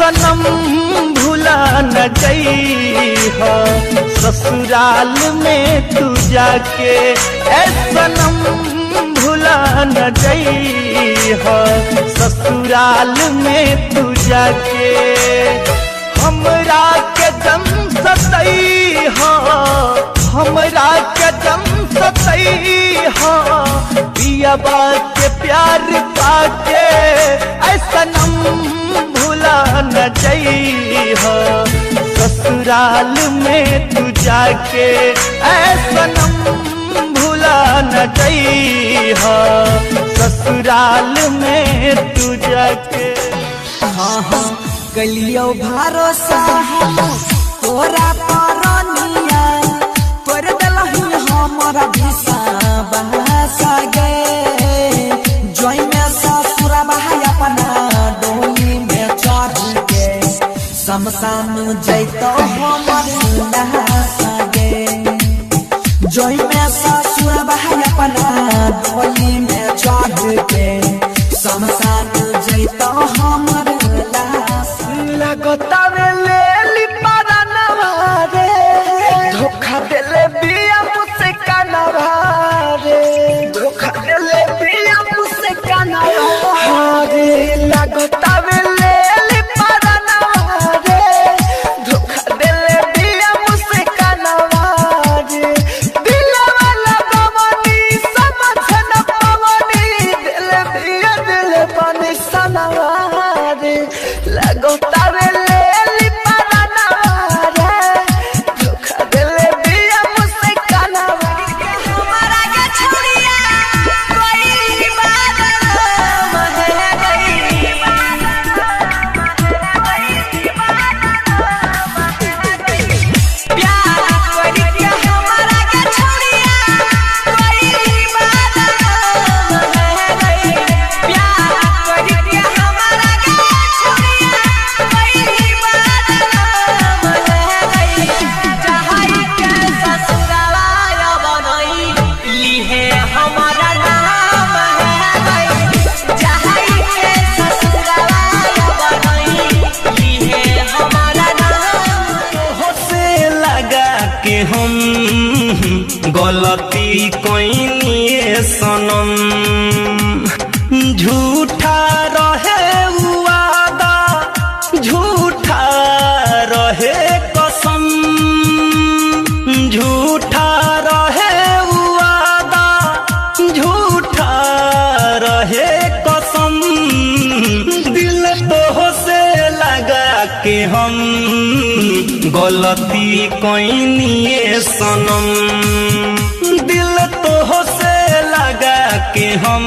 सनम भुला न जइहा ससुराल में तू जाके, ऐ सनम भुला न जइहा ससुराल में तू जाके। हमरा के जम सतइहा, हमरा के जम सतइहा पियबा के प्यार पाके, ऐ सनम भुला न जइहा ससुराल में तू जाके, ऐ सनम भुला न जइहा ससुराल में तू जाके। हाँ हाँ कलियो भरोसा तोरा परनिया, तोर दलही हमारा विश्वास गे। जोई में ससुरा भाई अपना डोली में चढ़ के, शमशान जैतो हमर नहास गे। जोई में ससुरा भाई अपना डोली में चढ़ के, शमशान जैतो हमर लगतावे ले पारानवा रे, धोखा देले बिया मुझसे कानवा रे, धोखा देले बिया मुझसे कानवा रे। लगतावे ले पारानवा रे, धोखा देले बिया मुझसे कानवा रे। दिलवा लगवनी समझ न पावनी, दिल बिया दिल पानी सनवा रे। लगतावे हम गलती कइनी सनम, झूठा रहे वादा, झूठा रहे कसम, झूठा रहे वादा, झूठा रहे कसम। दिल तो से लगा के हम गलती कइनी सनम, दिल तो से लगा के हम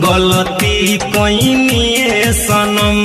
गलती कइनी सनम।